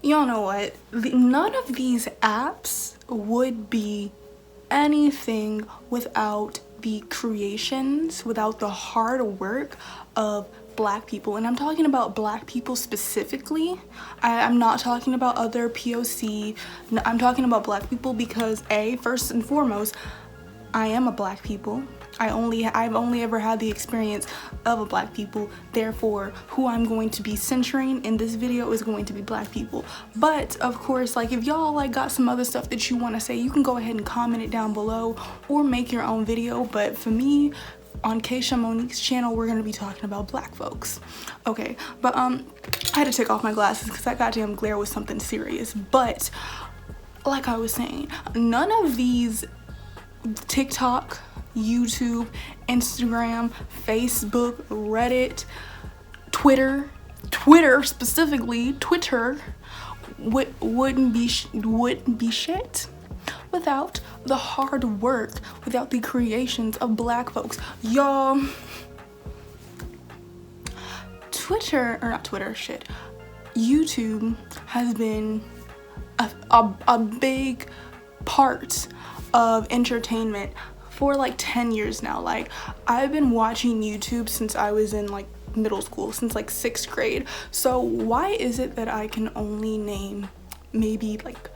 y'all know what? None of these apps would be anything without the creations, without the hard work of Black people. And I'm talking about Black people specifically. I'm not talking about other POC. I'm talking about Black people because first and foremost, I am a Black people. I've only ever had the experience of a Black people. Therefore, who I'm going to be censoring in this video is going to be Black people. But of course, like, if y'all like got some other stuff that you want to say, you can go ahead and comment it down below or make your own video. But for me, on Keisha Monique's channel, we're gonna be talking about Black folks. Okay, but I had to take off my glasses because that goddamn glare was something serious. But like I was saying, none of these TikTok, YouTube, Instagram, Facebook, Reddit, Twitter specifically, Twitter wouldn't be shit without the hard work, without the creations of Black folks. Y'all, YouTube has been a big part of entertainment for like 10 years now. Like, I've been watching YouTube since I was in like middle school, since like 6th grade. So why is it that I can only name maybe like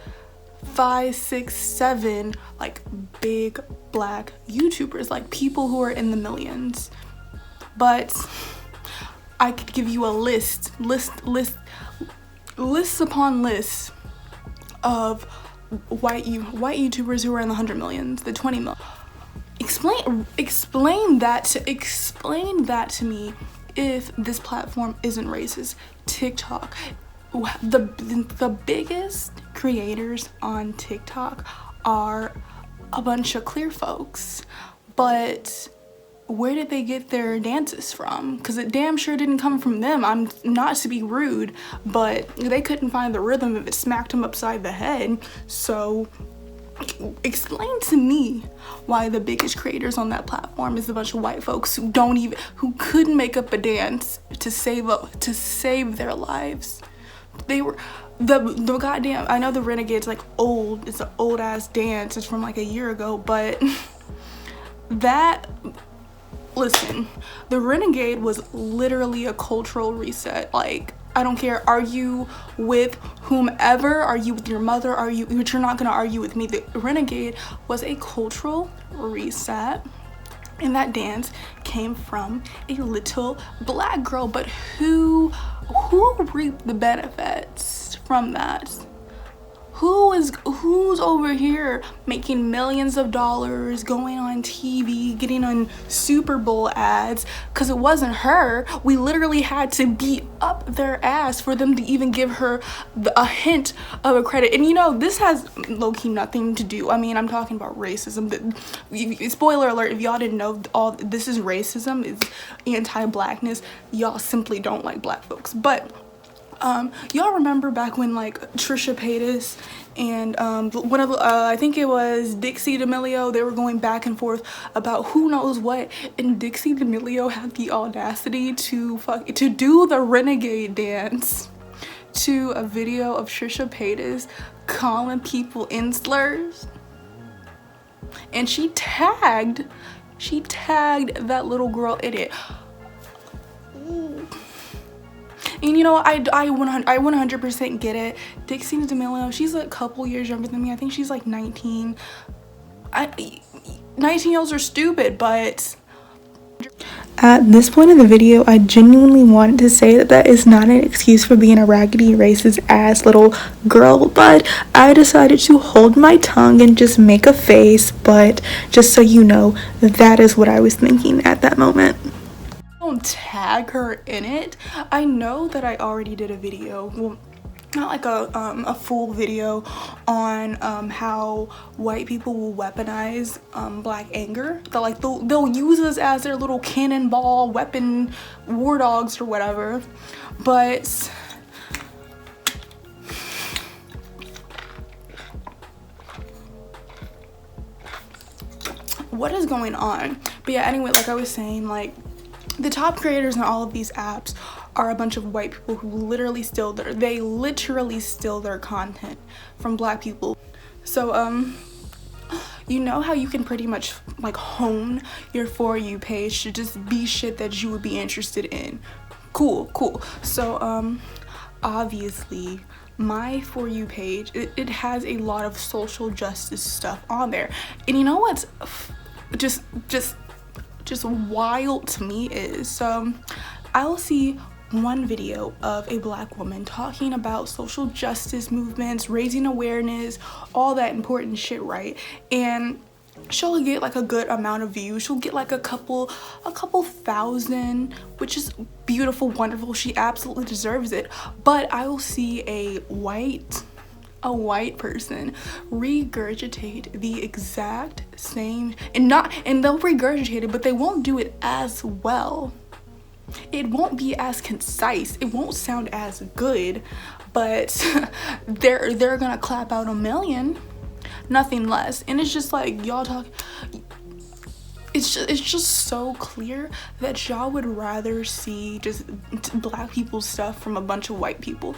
5, 6, 7 like big Black YouTubers, like people who are in the millions? But I could give you a lists upon lists of white YouTubers who are in the 100 millions, the 20 million. Explain that to me if this platform isn't racist. TikTok, the biggest creators on TikTok are a bunch of clear folks, but where did they get their dances from? Because it damn sure didn't come from them. I'm not to be rude, but they couldn't find the rhythm if it smacked them upside the head. So explain to me why the biggest creators on that platform is a bunch of white folks who couldn't make up a dance to save their lives. They were the goddamn, I know the Renegade's like old, it's an old ass dance, it's from like a year ago, but listen, the Renegade was literally a cultural reset. Like, I don't care, argue with whomever, argue with your mother, but you're not gonna argue with me. The Renegade was a cultural reset, and that dance came from a little Black girl. But who reaped the benefits from that? Who's over here making millions of dollars, going on TV, getting on Super Bowl ads? Because it wasn't her. We literally had to beat up their ass for them to even give her a hint of a credit. And you know, this has low-key nothing to do, I mean, I'm talking about racism. Spoiler alert, if y'all didn't know, all this is racism, is anti-Blackness. Y'all simply don't like Black folks. But y'all remember back when like Trisha Paytas and one of I think it was Dixie D'Amelio, they were going back and forth about who knows what, and Dixie D'Amelio had the audacity to do the Renegade dance to a video of Trisha Paytas calling people in slurs, and she tagged that little in it. And you know, I 100% get it. Dixie D'Amelio, she's a couple years younger than me. I think she's like 19. 19-year-olds are stupid, but at this point in the video, I genuinely wanted to say that is not an excuse for being a raggedy, racist ass little girl, but I decided to hold my tongue and just make a face. But just so you know, that is what I was thinking at that moment. Don't tag her in it. I know that I already did a video, well, not like a full video on how white people will weaponize Black anger. They'll use us as their little cannonball weapon, war dogs or whatever. But what is going on? But yeah, anyway, like I was saying, like, the top creators on all of these apps are a bunch of white people who literally steal their content from black people. So you know how you can pretty much like hone your For You page to just be shit that you would be interested in. Cool. So obviously my For You page, it has a lot of social justice stuff on there. And you know what's just wild to me is I'll see one video of a black woman talking about social justice movements, raising awareness, all that important shit, right? And she'll get like a good amount of views. She'll get like a couple thousand, which is beautiful, wonderful. She absolutely deserves it. But I will see a white person regurgitate the exact same, and they'll regurgitate it, but they won't do it as well. It won't be as concise, it won't sound as good, but they're gonna clap out a million, nothing less. And it's just like, y'all talk, it's just so clear that y'all would rather see just black people's stuff from a bunch of white people.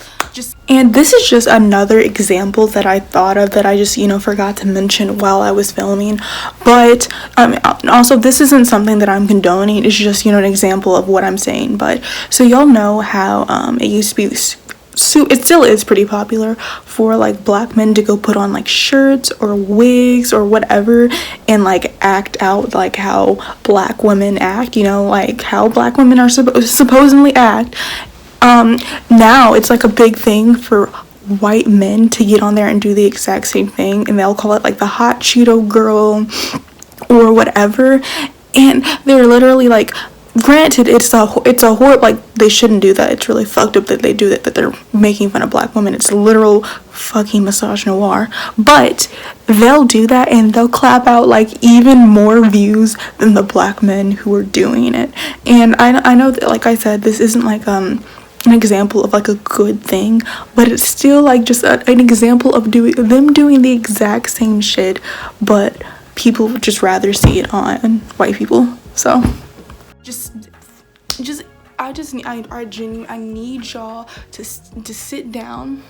And this is just another example that I thought of that I just, forgot to mention while I was filming. But also, this isn't something that I'm condoning. It's just, an example of what I'm saying. But so y'all know how it used to be, it still is pretty popular for like black men to go put on like shirts or wigs or whatever and like act out like how black women act, like how black women are supposedly act. Now it's like a big thing for white men to get on there and do the exact same thing, and they'll call it like the hot Cheeto girl or whatever. And they're literally like, granted, it's a horrible, like, they shouldn't do that. It's really fucked up that they do that they're making fun of black women. It's literal fucking misogynoir. But they'll do that and they'll clap out like even more views than the black men who are doing it. And I know that, like I said, this isn't like an example of like a good thing, but it's still like just an example of them doing the exact same shit, but people would just rather see it on white people. So I need y'all to sit down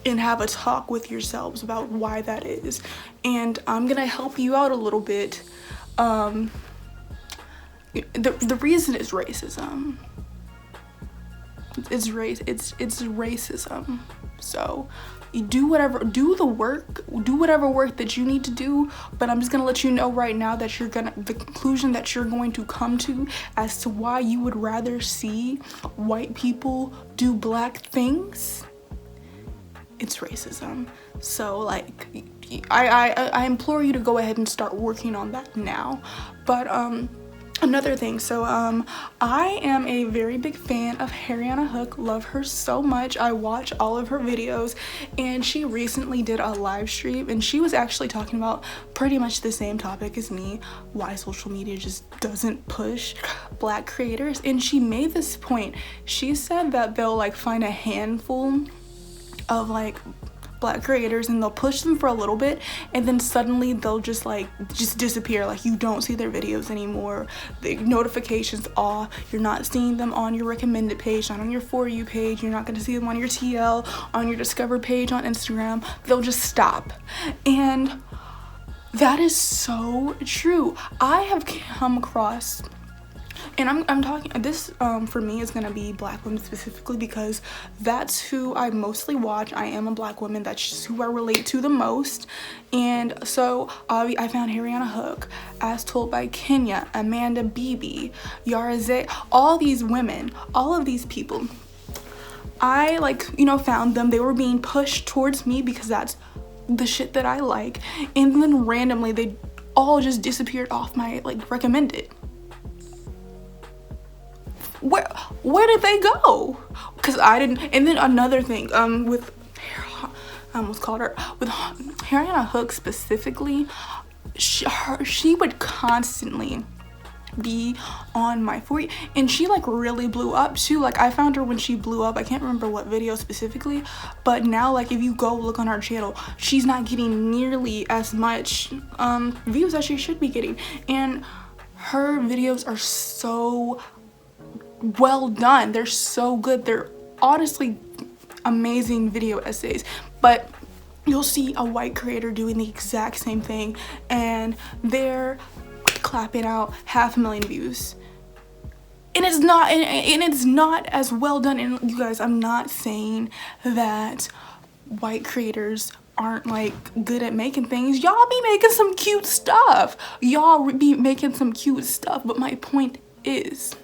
and have a talk with yourselves about why that is. And I'm gonna help you out a little bit. The reason is racism. It's racism. So you do whatever work that you need to do, but I'm just gonna let you know right now that the conclusion that you're going to come to as to why you would rather see white people do black things, it's racism. So like, I implore you to go ahead and start working on that now. But another thing, so I am a very big fan of Ariana Hook. Love her so much. I watch all of her videos, and she recently did a live stream and she was actually talking about pretty much the same topic as me, why social media just doesn't push black creators. And she made this point. She said that they'll like find a handful of like black creators and they'll push them for a little bit, and then suddenly they'll just disappear. Like, you don't see their videos anymore, the notifications off, you're not seeing them on your recommended page, not on your For You page, you're not going to see them on your TL, on your discover page on Instagram. They'll just stop. And that is so true. I have come across, and I'm talking, this for me is gonna be black women specifically, because that's who I mostly watch. I am a black woman, that's just who I relate to the most. And so I found Ariana Hook, As Told by Kenya, Amanda Beebe, Yara Zay, all these women, all of these people. I found them. They were being pushed towards me because that's the shit that I like, and then randomly they all just disappeared off my recommended. Where did they go? Because I didn't. And then another thing, with I almost called her, with Ariana Hook specifically, she would constantly be on my For You, and she really blew up too. I found her when she blew up. I can't remember what video specifically, but now if you go look on our channel, she's not getting nearly as much views as she should be getting, and her videos are so well done. They're so good. They're honestly amazing video essays. But you'll see a white creator doing the exact same thing and they're clapping out 500,000 views. And it's not as well done. And you guys, I'm not saying that white creators aren't like good at making things. Y'all be making some cute stuff. But my point is,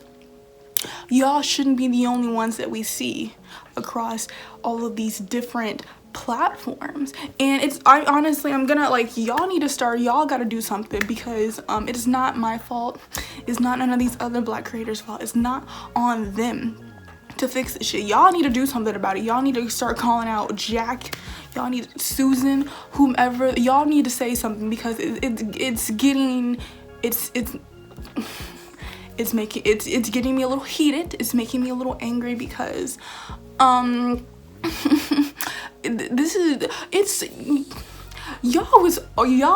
y'all shouldn't be the only ones that we see across all of these different platforms. And I'm gonna like, y'all gotta do something, because it's not my fault, it's not none of these other black creators' fault, it's not on them to fix this shit. Y'all need to do something about it. Y'all need to start calling out Jack, y'all need Susan, whomever, y'all need to say something, because it's getting me a little heated. It's making me a little angry, because y'all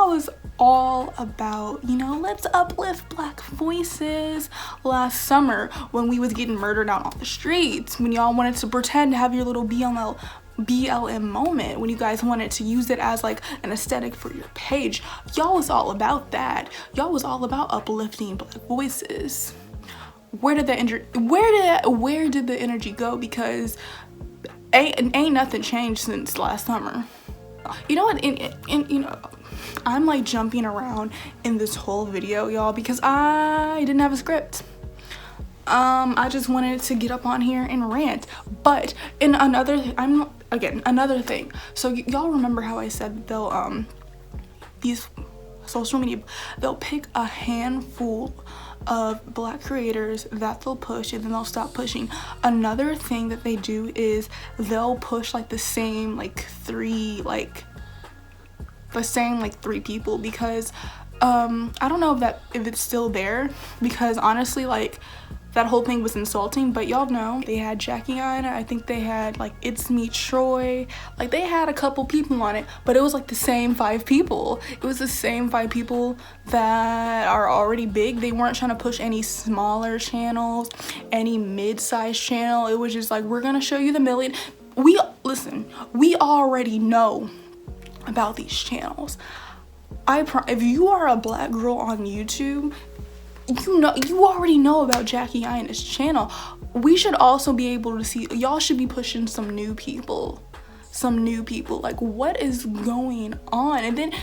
was all about, you know, let's uplift black voices last summer when we was getting murdered out on the streets, when y'all wanted to pretend to have your little BLM moment, when you guys wanted to use it as like an aesthetic for your page. Y'all was all about that. Y'all was all about uplifting black voices. Where did the energy go? Because ain't nothing changed since last summer. You know what, and you know, I'm like jumping around in this whole video, y'all, because I didn't have a script. I just wanted to get up on here and rant. But in another thing, so y'all remember how I said they'll these social media, they'll pick a handful of black creators that they'll push and then they'll stop pushing. Another thing that they do is they'll push like the same three people, because I don't know if it's still there, because honestly, like, that whole thing was insulting. But y'all know they had Jackie on it. I think they had like It's Me Troy, like they had a couple people on it, but it was like the same 5 people. It was the same 5 people that are already big. They weren't trying to push any smaller channels, any mid-sized channel. It was just like, we're gonna show you the million. We already know about these channels. If you are a black girl on YouTube, you already know about Jackie Ina's channel. We should also be able to see, y'all should be pushing some new people, like, what is going on? And then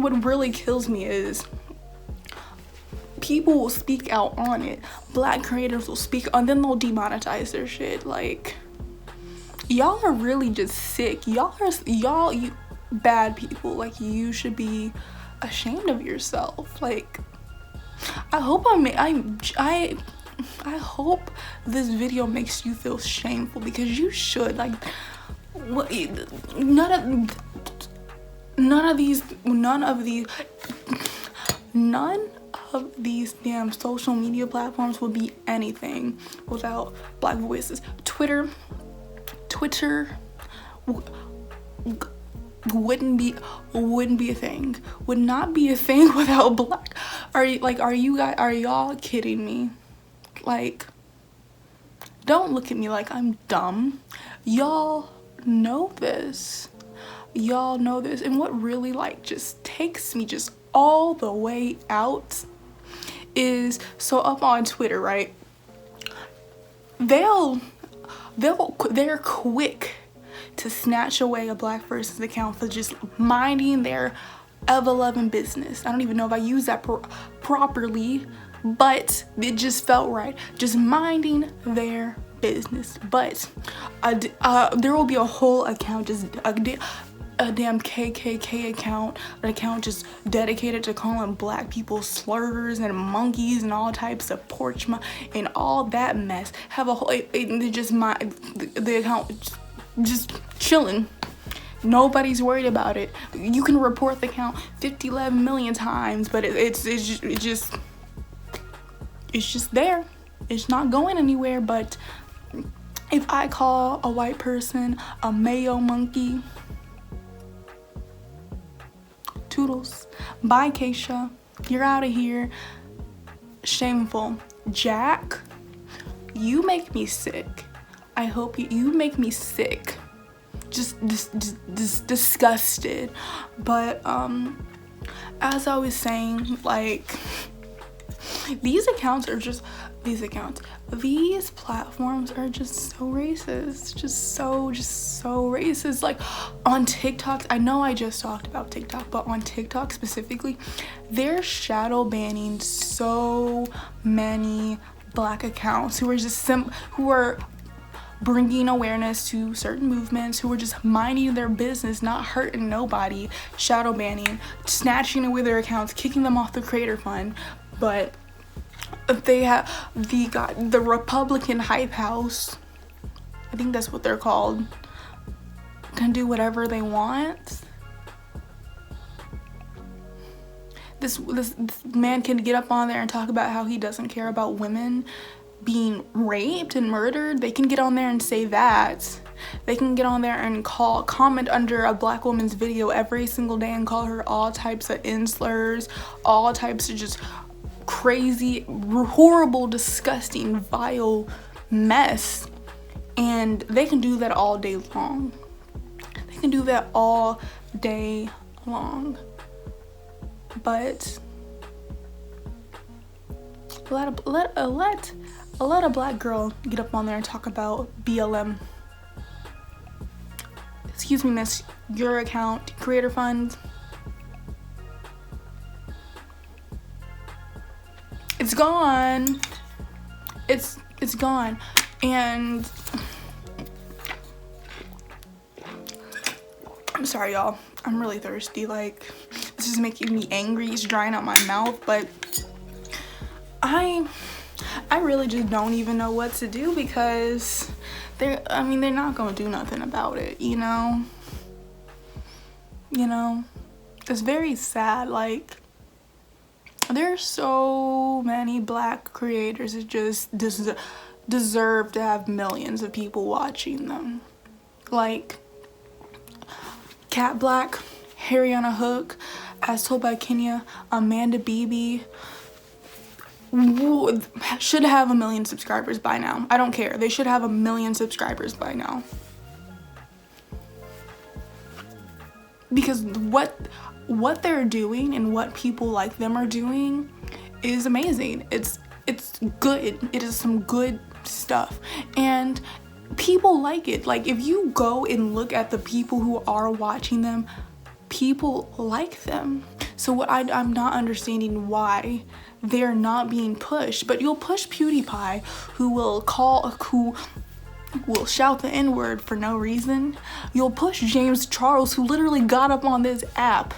what really kills me is people will speak out on it. Black creators will speak, and then they'll demonetize their shit. Like, y'all are really just sick. You bad people. Like, you should be ashamed of yourself. Like, I hope this video makes you feel shameful, because you should. Like, none of these damn social media platforms would be anything without black voices. Twitter wouldn't be a thing, would not be a thing without black. Are y'all kidding me? Like, don't look at me like I'm dumb. Y'all know this. And what really like just takes me just all the way out is, so up on Twitter, right, they're quick to snatch away a black person's account for just minding their ever-loving business. I don't even know if I use that properly, but it just felt right. Just minding their business. But there will be a whole account, just a damn KKK account, an account just dedicated to calling black people slurs and monkeys and all types of porch and all that mess. Have a whole, the account just chilling. Nobody's worried about it. You can report the account 11 million times, but it's just there. It's not going anywhere. But if I call a white person a mayo monkey, toodles. Bye, Keisha. You're out of here. Shameful. Jack, You make me sick. I hope you make me sick. Just disgusted. But as I was saying, like, these platforms are just so racist, just so racist. Like, on TikTok, I know I just talked about TikTok, but on TikTok specifically, they're shadow banning so many Black accounts who are just who are bringing awareness to certain movements, who are just minding their business, not hurting nobody, shadow banning, snatching away their accounts, kicking them off the creator fund. But they have the Republican hype house, I think that's what they're called, can do whatever they want. This man can get up on there and talk about how he doesn't care about women being raped and murdered. They can get on there and say that. They can get on there and comment under a Black woman's video every single day and call her all types of slurs, all types of just crazy, horrible, disgusting, vile mess. And they can do that all day long. They can do that all day long. But let a Black girl get up on there and talk about BLM. Excuse me, miss, your account, creator fund, it's gone. It's gone. And I'm sorry, y'all, I'm really thirsty. Like, this is making me angry. It's drying out my mouth. But I really just don't even know what to do, because they're not gonna do nothing about it, you know? It's very sad. Like, there's so many Black creators that just deserve to have millions of people watching them. Like Cat Black, Harriana Hook, As Told by Kenya, Amanda Beebe should have 1 million subscribers by now. I don't care. They should have 1 million subscribers by now. Because what they're doing and what people like them are doing is amazing. It's good. It is some good stuff. And people like it. Like, if you go and look at the people who are watching them, people like them. So what I'm not understanding why they're not being pushed. But you'll push PewDiePie, who will shout the N-word for no reason. You'll push James Charles, who literally got up on this app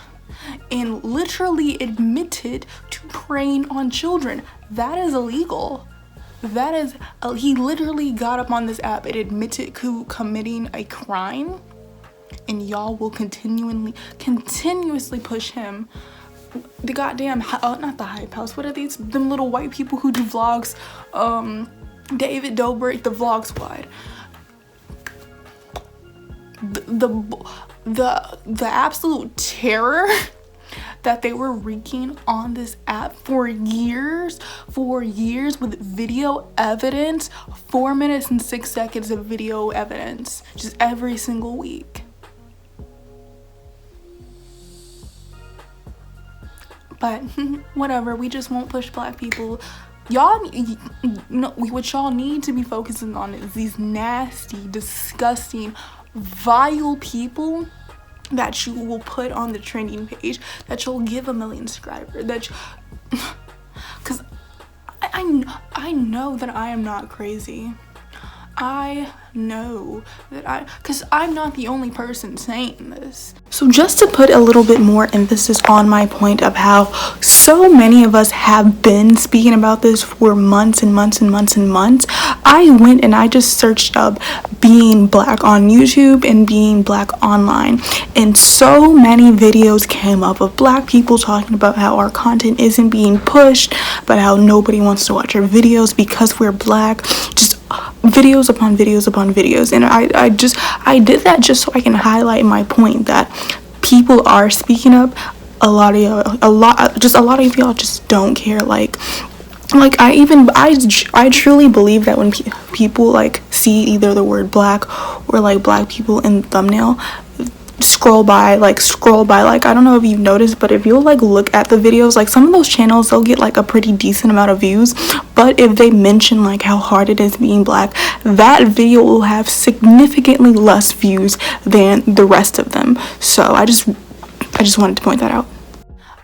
and literally admitted to preying on children. That is illegal. That is, he literally got up on this app and admitted to committing a crime, and y'all will continuously push him. The goddamn, not the hype house, what are these, them little white people who do vlogs, David Dobrik, the Vlog Squad. The absolute terror that they were wreaking on this app for years with video evidence, 4 minutes and 6 seconds of video evidence, just every single week. But whatever, we just won't push Black people. Y'all, what y'all need to be focusing on is these nasty, disgusting, vile people that you will put on the trending page, that you'll give 1 million subscribers, because I know that I am not crazy. I know that because I'm not the only person saying this. So just to put a little bit more emphasis on my point of how so many of us have been speaking about this for months and months and months and months, I went and I just searched up being Black on YouTube and being Black online, and so many videos came up of Black people talking about how our content isn't being pushed, but how nobody wants to watch our videos because we're Black. Just videos upon videos upon videos. And I did that just so I can highlight my point that people are speaking up. A lot of y'all just don't care. Like, like I truly believe that when people like see either the word black or like black people in the thumbnail, scroll by like I don't know if you've noticed, but if you'll like look at the videos, like some of those channels, they'll get like a pretty decent amount of views, but if they mention like how hard it is being black, that video will have significantly less views than the rest of them. So I just wanted to point that out.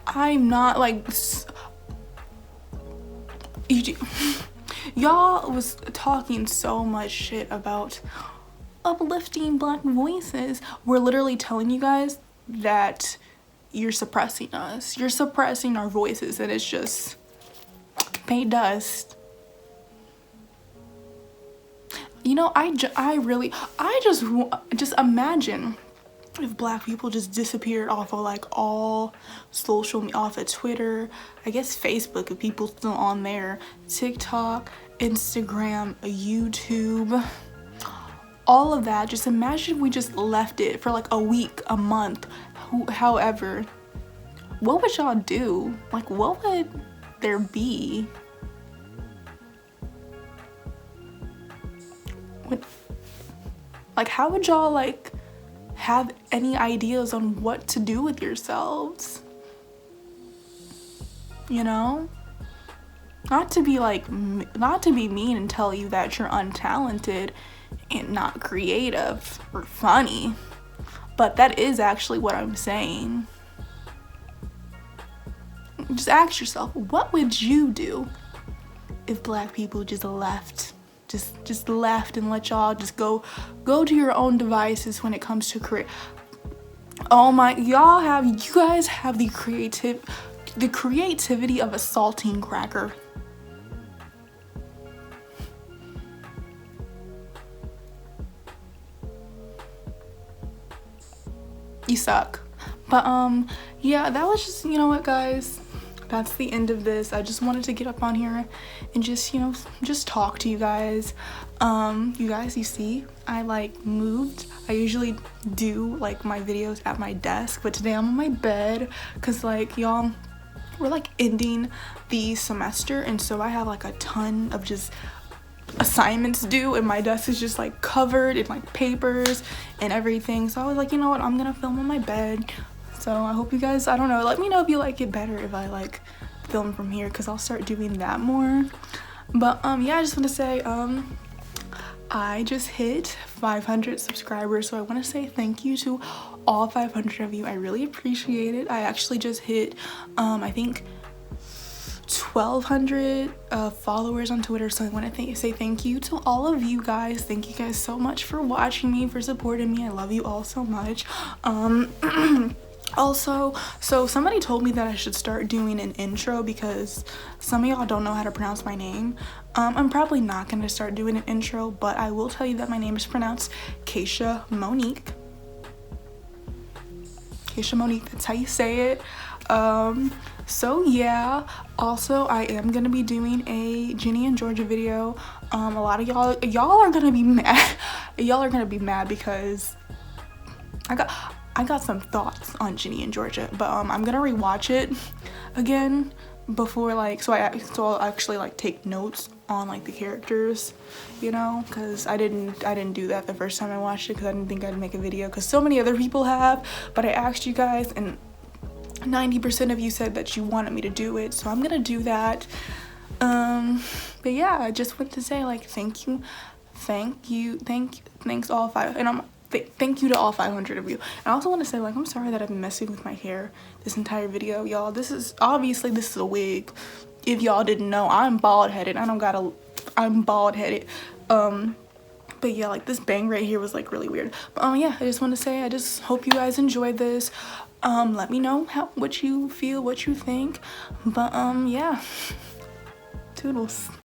I'm not like y'all was talking so much shit about uplifting black voices. We're literally telling you guys that you're suppressing us. You're suppressing our voices, and it's just paint dust. You know, I just imagine if black people just disappeared off of like all social media, off of Twitter, I guess Facebook if people still on there, TikTok, Instagram, YouTube, all of that. Just imagine if we just left it for like a week, a month, however. What would y'all do? Like, what would there be? Like, how would y'all like have any ideas on what to do with yourselves? You know? Not to be mean and tell you that you're untalented and not creative or funny, but that is actually what I'm saying. Just ask yourself, what would you do if black people just left? Just left and let y'all just go to your own devices when it comes to career. Oh my, you guys have the creativity of a saltine cracker. You suck. But yeah, that was just, you know what guys, that's the end of this. I just wanted to get up on here and just, you know, just talk to you guys. You guys, you see, I like moved. I usually do like my videos at my desk, but today I'm on my bed because like y'all, we're like ending the semester, and so I have like a ton of just assignments due, and my desk is just like covered in like papers and everything. So I was like, you know what, I'm gonna film on my bed. So I hope you guys, I don't know, let me know if you like it better if I like film from here, because I'll start doing that more. But yeah, I just want to say I just hit 500 subscribers, so I want to say thank you to all 500 of you. I really appreciate it. I actually just hit I think 1,200 followers on Twitter, so I want to say thank you to all of you guys. Thank you guys so much for watching me, for supporting me. I love you all so much. Also, so somebody told me that I should start doing an intro because some of y'all don't know how to pronounce my name. I'm probably not going to start doing an intro, but I will tell you that my name is pronounced Keisha Monique. Keisha Monique, that's how you say it. So yeah, also I am gonna be doing a Ginny and Georgia video. A lot of y'all are gonna be mad. Y'all are gonna be mad because I got some thoughts on Ginny and Georgia, but I'm gonna rewatch it again before like, so I'll actually like take notes on like the characters, you know, because I didn't do that the first time I watched it because I didn't think I'd make a video because so many other people have. But I asked you guys and 90% of you said that you wanted me to do it, so I'm gonna do that. But yeah, I just want to say like thanks all five, and thank you to all 500 of you. And I also want to say like I'm sorry that I've been messing with my hair this entire video, y'all. This is a wig. If y'all didn't know, I'm bald-headed. I'm bald-headed. But yeah, like this bang right here was like really weird. But yeah, I just want to say I just hope you guys enjoyed this. Let me know what you feel, what you think. But yeah, toodles.